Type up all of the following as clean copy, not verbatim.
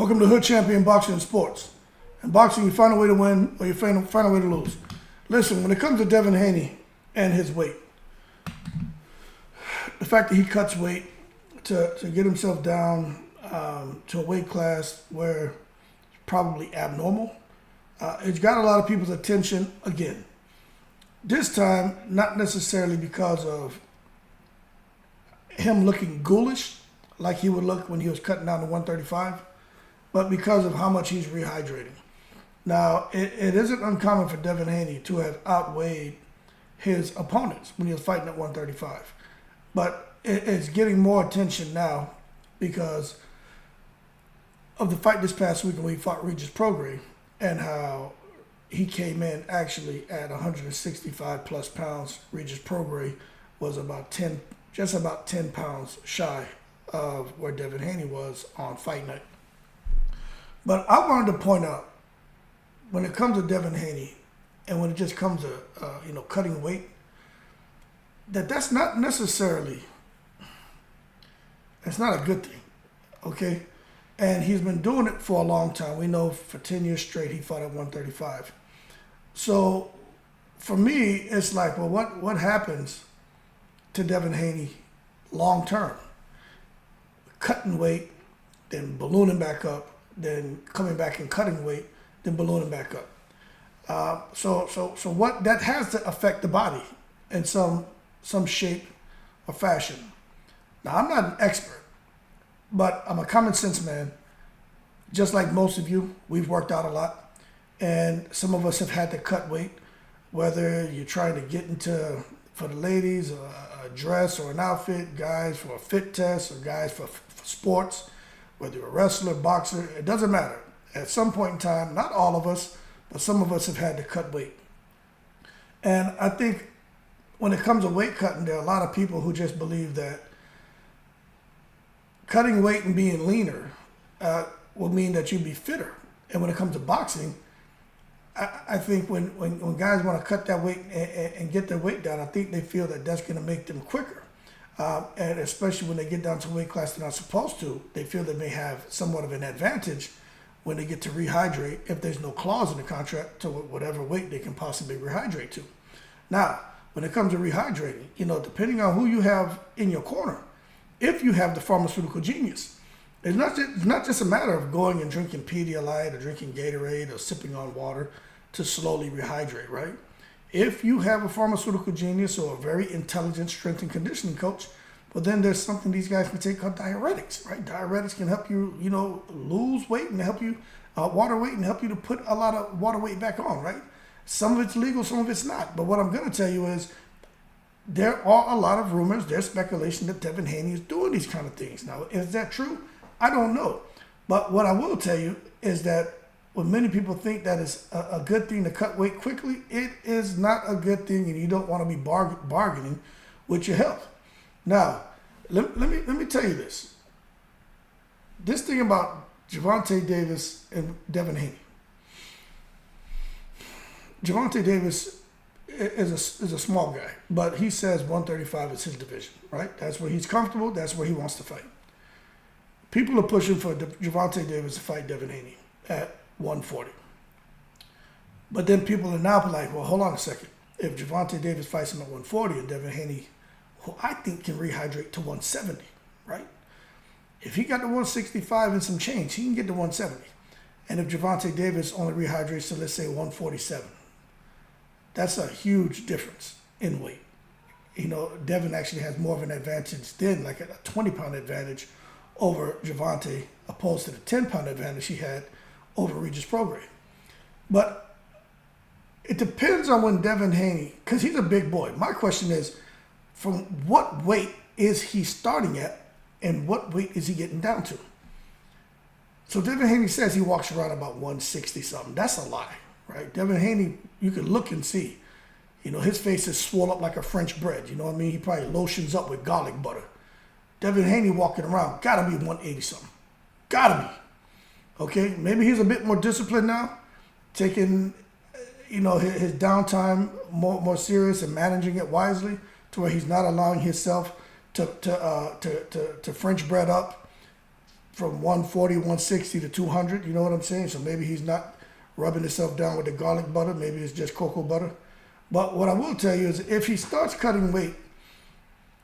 Welcome to Hood Champion Boxing and Sports. In boxing, you find a way to win or you find a way to lose. Listen, when it comes to Devin Haney and his weight, the fact that he cuts weight to get himself down to a weight class where it's probably abnormal, it's got a lot of people's attention again. This time, not necessarily because of him looking ghoulish, like he would look when he was cutting down to 135, but because of how much he's rehydrating. Now, it isn't uncommon for Devin Haney to have outweighed his opponents when he was fighting at 135. But it's getting more attention now because of the fight this past week when he fought Regis Prograis and how he came in actually at 165 plus pounds. Regis Prograis was just about 10 pounds shy of where Devin Haney was on fight night. But I wanted to point out, when it comes to Devin Haney, and when it just comes to cutting weight, that's not necessarily, it's not a good thing, okay? And he's been doing it for a long time. We know for 10 years straight he fought at 135. So for me, it's like, well, what happens to Devin Haney long term? Cutting weight, then ballooning back up, then coming back and cutting weight, then ballooning back up. So what that has to affect the body in some shape or fashion. Now, I'm not an expert, but I'm a common sense man. Just like most of you, we've worked out a lot, and some of us have had to cut weight, whether you're trying to get into, for the ladies, a dress or an outfit, guys for a fit test, or guys for sports, whether you're a wrestler, boxer, it doesn't matter. At some point in time, not all of us, but some of us have had to cut weight. And I think when it comes to weight cutting, there are a lot of people who just believe that cutting weight and being leaner will mean that you'll be fitter. And when it comes to boxing, I think when guys want to cut that weight and get their weight down, I think they feel that that's going to make them quicker. And especially when they get down to a weight class they're not supposed to, they feel they may have somewhat of an advantage when they get to rehydrate if there's no clause in the contract to whatever weight they can possibly rehydrate to. Now, when it comes to rehydrating, depending on who you have in your corner, if you have the pharmaceutical genius, it's not just a matter of going and drinking Pedialyte or drinking Gatorade or sipping on water to slowly rehydrate, right? If you have a pharmaceutical genius or a very intelligent strength and conditioning coach, well, then there's something these guys can take called diuretics, right? Diuretics can help you, lose weight and help you water weight and help you to put a lot of water weight back on, right? Some of it's legal, some of it's not. But what I'm going to tell you is there are a lot of rumors, there's speculation that Devin Haney is doing these kind of things. Now, is that true? I don't know. But what I will tell you is that when many people think that it's a good thing to cut weight quickly, it is not a good thing, and you don't want to be bargaining with your health. Now, let me tell you this. This thing about Gervonta Davis and Devin Haney. Gervonta Davis is a small guy, but he says 135 is his division, right? That's where he's comfortable. That's where he wants to fight. People are pushing for Gervonta Davis to fight Devin Haney at 140. But then people are now like, well, hold on a second. If Gervonta Davis fights him at 140 and Devin Haney, who I think can rehydrate to 170, right? If he got to 165 and some change, he can get to 170. And if Gervonta Davis only rehydrates to, let's say, 147, that's a huge difference in weight. Devin actually has more of an advantage then, like a 20-pound advantage over Gervonta, opposed to the 10-pound advantage he had over Regis Prograis. But it depends on when Devin Haney, because he's a big boy. My question is, from what weight is he starting at and what weight is he getting down to? So Devin Haney says he walks around about 160 something. That's a lie, right? Devin Haney, you can look and see. His face is swole up like a French bread. You know what I mean? He probably lotions up with garlic butter. Devin Haney walking around, gotta be 180 something. Gotta be. Okay? Maybe he's a bit more disciplined now, taking, his downtime more serious and managing it wisely to where he's not allowing himself to French bread up from 140, 160 to 200. You know what I'm saying? So maybe he's not rubbing himself down with the garlic butter. Maybe it's just cocoa butter. But what I will tell you is if he starts cutting weight,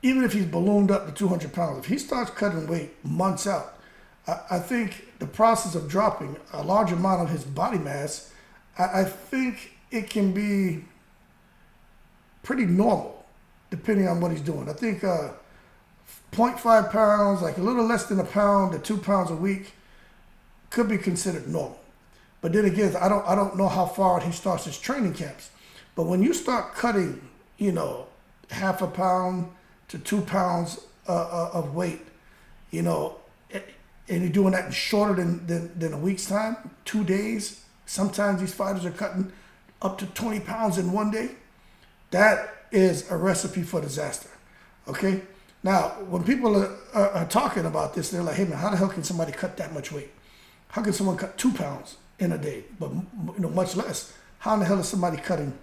even if he's ballooned up to 200 pounds, if he starts cutting weight months out, I think the process of dropping a large amount of his body mass, I think it can be pretty normal depending on what he's doing. I think 0.5 pounds, like a little less than a pound to 2 pounds a week could be considered normal. But then again, I don't know how far he starts his training camps. But when you start cutting, you know, half a pound to 2 pounds of weight, you know, and you're doing that in shorter than a week's time, 2 days. Sometimes these fighters are cutting up to 20 pounds in one day. That is a recipe for disaster, okay? Now, when people are talking about this, they're like, hey man, how the hell can somebody cut that much weight? How can someone cut 2 pounds in a day, but you know, much less? How in the hell is somebody cutting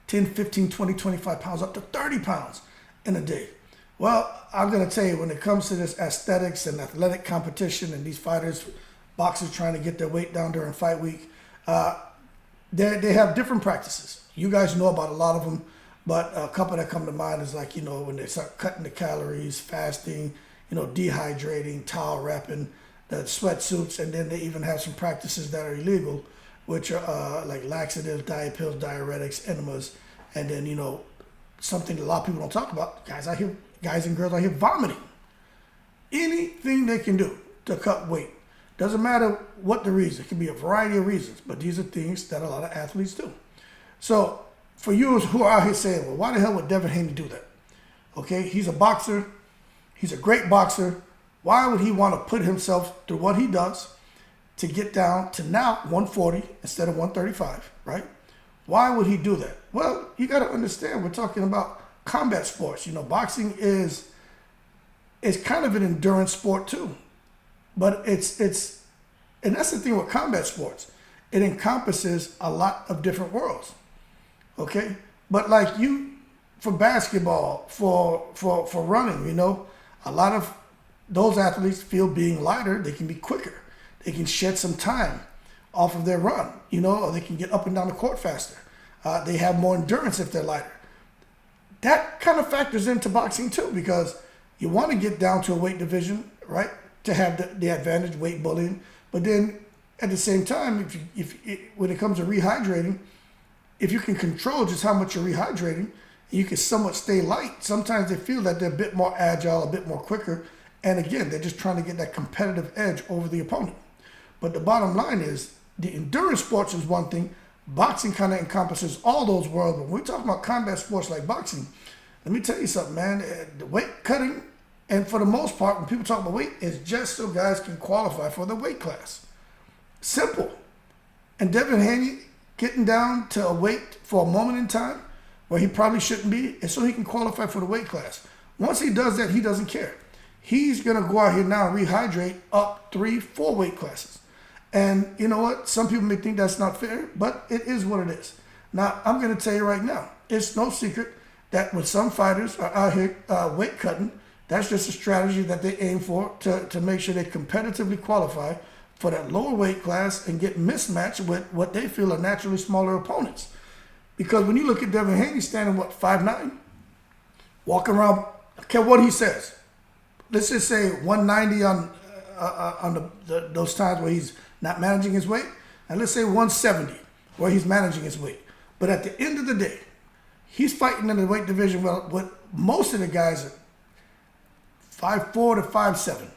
10, 15, 20, 25 pounds up to 30 pounds in a day? Well, I'm going to tell you, when it comes to this aesthetics and athletic competition and these fighters, boxers trying to get their weight down during fight week, they have different practices. You guys know about a lot of them, but a couple that come to mind is like, you know, when they start cutting the calories, fasting, you know, dehydrating, towel wrapping, the sweatsuits, and then they even have some practices that are illegal, which are like laxatives, diet pills, diuretics, enemas, and then, you know, something a lot of people don't talk about, guys and girls out here vomiting. Anything they can do to cut weight. Doesn't matter what the reason. It can be a variety of reasons, but these are things that a lot of athletes do. So for you who are out here saying, well, why the hell would Devin Haney do that? Okay, he's a boxer. He's a great boxer. Why would he want to put himself through what he does to get down to now 140 instead of 135, right? Why would he do that? Well, you got to understand, we're talking about combat sports. You know, boxing is kind of an endurance sport too. But and that's the thing with combat sports. It encompasses a lot of different worlds. Okay? But like for basketball, for running, you know, a lot of those athletes feel being lighter, they can be quicker. They can shed some time off of their run, you know, or they can get up and down the court faster. They have more endurance if they're lighter. That kind of factors into boxing too, because you want to get down to a weight division, right, to have the advantage, weight bullying. But then at the same time, when it comes to rehydrating, if you can control just how much you're rehydrating, and you can somewhat stay light, sometimes they feel that they're a bit more agile, a bit more quicker. And again, they're just trying to get that competitive edge over the opponent. But the bottom line is, the endurance sports is one thing. Boxing kind of encompasses all those worlds. But when we talk about combat sports like boxing, let me tell you something, man. The weight cutting, and for the most part, when people talk about weight, is just so guys can qualify for the weight class. Simple. And Devin Haney getting down to a weight for a moment in time where he probably shouldn't be, is so he can qualify for the weight class. Once he does that, he doesn't care. He's going to go out here now and rehydrate up 3, 4 weight classes. And you know what? Some people may think that's not fair, but it is what it is. Now, I'm going to tell you right now, it's no secret that when some fighters are out here weight cutting, that's just a strategy that they aim for to make sure they competitively qualify for that lower weight class and get mismatched with what they feel are naturally smaller opponents. Because when you look at Devin Haney standing, 5'9", walking around, care what he says. Let's just say 190 on those times where he's not managing his weight, and let's say 170 where he's managing his weight. But at the end of the day, he's fighting in the weight division with most of the guys are 5'4" to 5'7".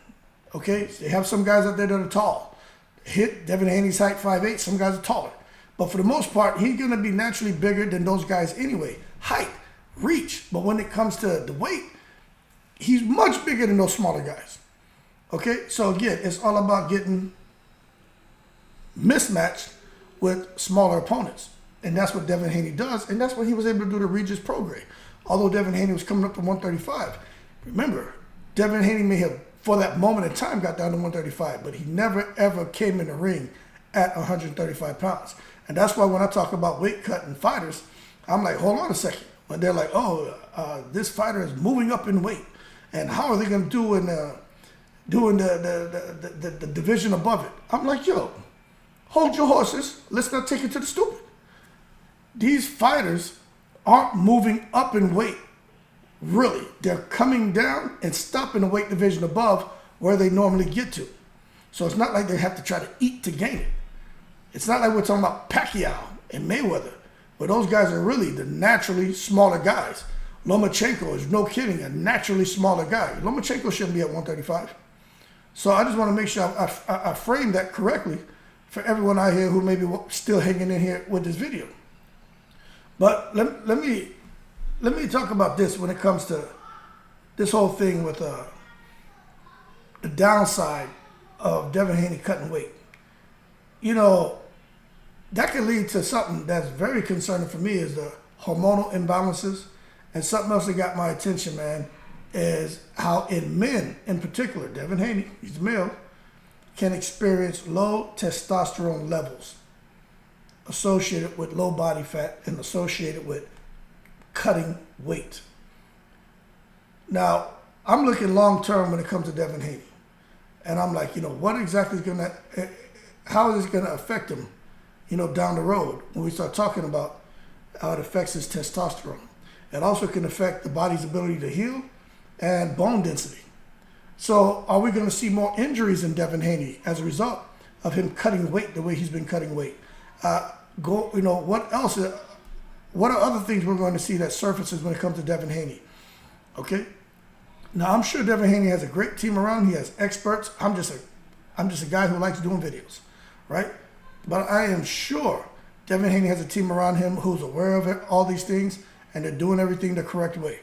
Okay, so they have some guys out there that are tall. Devin Haney's height 5'8", some guys are taller. But for the most part, he's going to be naturally bigger than those guys anyway. Height, reach. But when it comes to the weight, he's much bigger than those smaller guys. Okay, so again, it's all about getting mismatched with smaller opponents. And that's what Devin Haney does, and that's what he was able to do to Regis Prograis. Although Devin Haney was coming up to 135. Remember, Devin Haney may have, for that moment in time, got down to 135, but he never, ever came in the ring at 135 pounds. And that's why when I talk about weight cutting fighters, I'm like, hold on a second. When they're like, this fighter is moving up in weight, and how are they going to do doing the division above it. I'm like, yo, hold your horses. Let's not take it to the stupid. These fighters aren't moving up in weight. Really, they're coming down and stopping the weight division above where they normally get to. So it's not like they have to try to eat to gain it. It's not like we're talking about Pacquiao and Mayweather, where those guys are really the naturally smaller guys. Lomachenko is, no kidding, a naturally smaller guy. Lomachenko shouldn't be at 135. So I just want to make sure I frame that correctly for everyone out here who may be still hanging in here with this video. But let me talk about this when it comes to this whole thing with the downside of Devin Haney cutting weight. You know, that can lead to something that's very concerning for me, is the hormonal imbalances. And something else that got my attention, man, is how in men in particular, Devin Haney, he's male, can experience low testosterone levels associated with low body fat and associated with cutting weight. Now, I'm looking long term when it comes to Devin Haney. And I'm like, you know, what exactly is how is this going to affect him, you know, down the road when we start talking about how it affects his testosterone. It also can affect the body's ability to heal and bone density. So are we going to see more injuries in Devin Haney as a result of him cutting weight the way he's been cutting weight? What else? What are other things we're going to see that surfaces when it comes to Devin Haney? Okay. Now, I'm sure Devin Haney has a great team around. He has experts. I'm just a guy who likes doing videos, right? But I am sure Devin Haney has a team around him who's aware of it, all these things, and they're doing everything the correct way.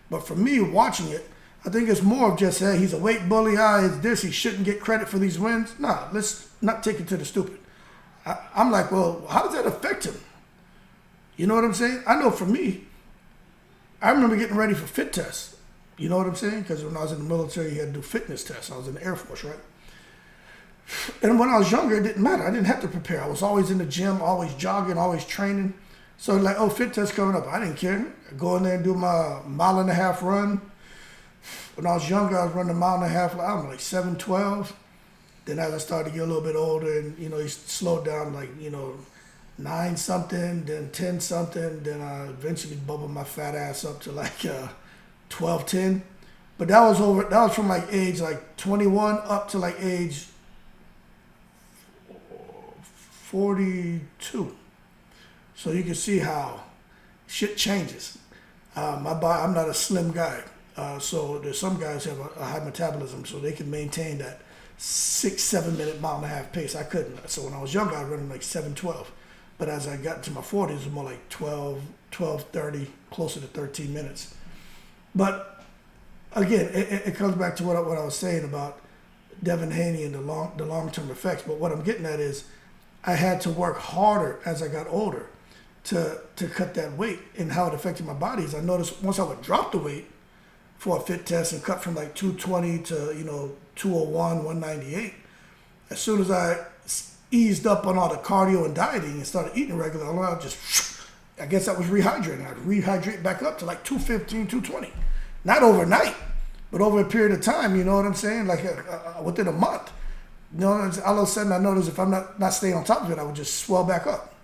But for me, watching it, I think it's more of just, hey, he's a weight bully. It's this. He shouldn't get credit for these wins. Nah, let's not take it to the stupid. I'm like, well, how does that affect him? You know what I'm saying? I know for me, I remember getting ready for fit tests. You know what I'm saying? Because when I was in the military, you had to do fitness tests. I was in the Air Force, right? And when I was younger, it didn't matter. I didn't have to prepare. I was always in the gym, always jogging, always training. So like, oh, fit test coming up. I didn't care. I'd go in there and do my 1.5 mile run. When I was younger, I was running 1.5 miles. I'm like 7:12. Then as I started to get a little bit older and, you know, you slowed down like, you know, 9 something, then 10 something. Then I eventually bubbled my fat ass up to like 12:10. But that was from like age like 21 up to like age 42. So you can see how shit changes. My body, I'm not a slim guy. So there's some guys who have a high metabolism, so they can maintain that 6-7 minute 1.5 mile pace. I couldn't. So when I was younger, I was running like 7:12. But as I got into my 40s, it was more like 12:30, closer to 13 minutes. But again, it comes back to what I was saying about Devin Haney and the long-term effects. But what I'm getting at is I had to work harder as I got older to cut that weight, and how it affected my body is I noticed once I would drop the weight for a fit test and cut from like 220 to, you know, 201, 198, as soon as I eased up on all the cardio and dieting and started eating regular, I guess that was rehydrating. I'd rehydrate back up to like 215, 220. Not overnight, but over a period of time, you know what I'm saying? Like within a month. You know, all of a sudden I noticed if I'm not staying on top of it, I would just swell back up.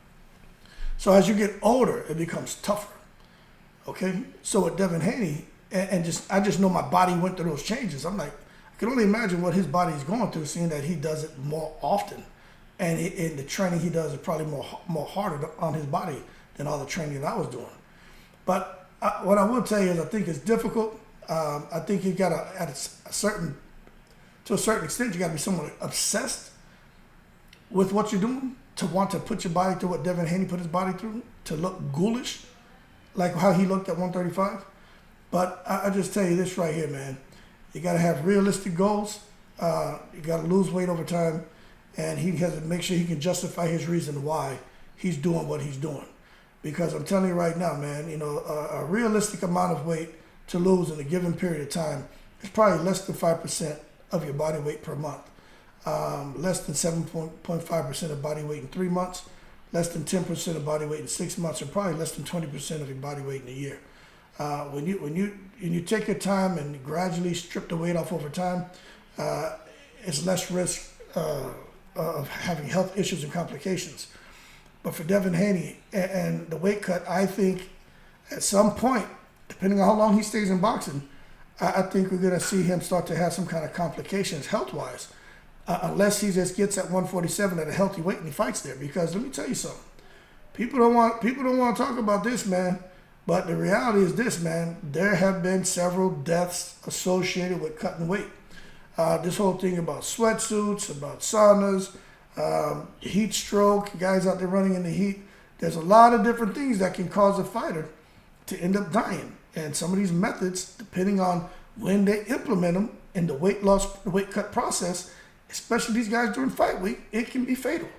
So as you get older, it becomes tougher. Okay? So with Devin Haney, I just know my body went through those changes. I'm like, I can only imagine what his body is going through, seeing that he does it more often. And the training he does is probably more harder on his body than all the training that I was doing. But what I will tell you is I think it's difficult. I think you got to, to a certain extent, you got to be somewhat obsessed with what you're doing to want to put your body through what Devin Haney put his body through, to look ghoulish, like how he looked at 135. But I just tell you this right here, man. You got to have realistic goals. You got to lose weight over time. And he has to make sure he can justify his reason why he's doing what he's doing. Because I'm telling you right now, man, you know, a realistic amount of weight to lose in a given period of time is probably less than 5% of your body weight per month. Less than 7.5% of body weight in 3 months, less than 10% of body weight in 6 months, and probably less than 20% of your body weight in a year. When you take your time and gradually strip the weight off over time, it's less risk of having health issues and complications. But for Devin Haney and the weight cut, I think at some point, depending on how long he stays in boxing, I think we're going to see him start to have some kind of complications health-wise, unless he just gets at 147 at a healthy weight and he fights there. Because let me tell you something, people don't want to talk about this, man. But the reality is this, man. There have been several deaths associated with cutting weight. This whole thing about sweatsuits, about saunas, heat stroke, guys out there running in the heat. There's a lot of different things that can cause a fighter to end up dying. And some of these methods, depending on when they implement them in the weight cut process, especially these guys during fight week, it can be fatal.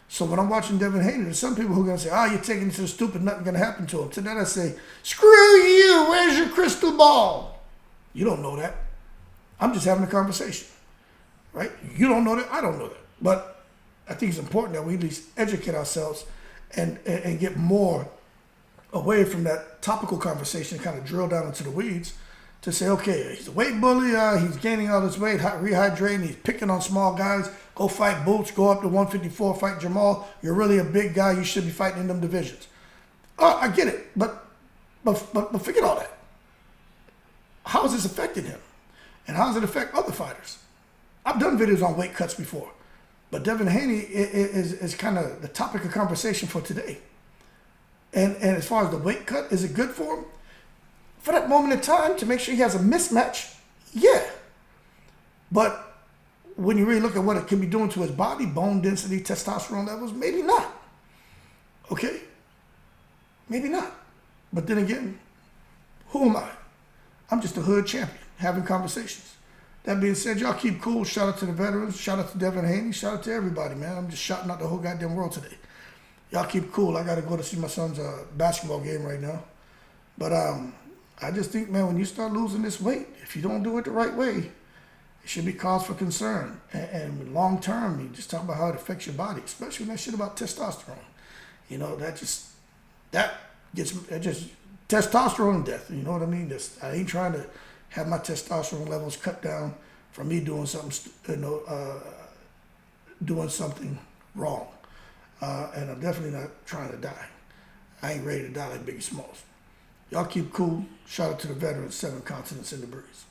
So when I'm watching Devin Haney, there's some people who are going to say, you're taking it to the stupid, nothing going to happen to him. To that I say, screw you, where's your crystal ball? You don't know that. I'm just having a conversation, right? You don't know that, I don't know that. But I think it's important that we at least educate ourselves and get more away from that topical conversation, kind of drill down into the weeds to say, okay, he's a weight bully, he's gaining all this weight, rehydrating, he's picking on small guys, go fight Boots, go up to 154, fight Jamal. You're really a big guy, you should be fighting in them divisions. I get it, but forget all that. How is this affecting him? And how does it affect other fighters? I've done videos on weight cuts before, but Devin Haney is kind of the topic of conversation for today. And as far as the weight cut, is it good for him? For that moment in time, to make sure he has a mismatch, yeah. But when you really look at what it can be doing to his body, bone density, testosterone levels, maybe not. Okay? Maybe not. But then again, who am I? I'm just a hood champion having conversations. That being said, y'all keep cool. Shout out to the veterans. Shout out to Devin Haney. Shout out to everybody, man. I'm just shouting out the whole goddamn world today. Y'all keep cool. I got to go to see my son's basketball game right now. But I just think, man, when you start losing this weight, if you don't do it the right way, it should be cause for concern. And long term, you just talk about how it affects your body, especially when that shit about testosterone. You know, that just testosterone and death. You know what I mean? I ain't trying to have my testosterone levels cut down from me doing something, doing something wrong. And I'm definitely not trying to die. I ain't ready to die like Biggie Smalls. Y'all keep cool. Shout out to the veterans, 7 continents in the breeze.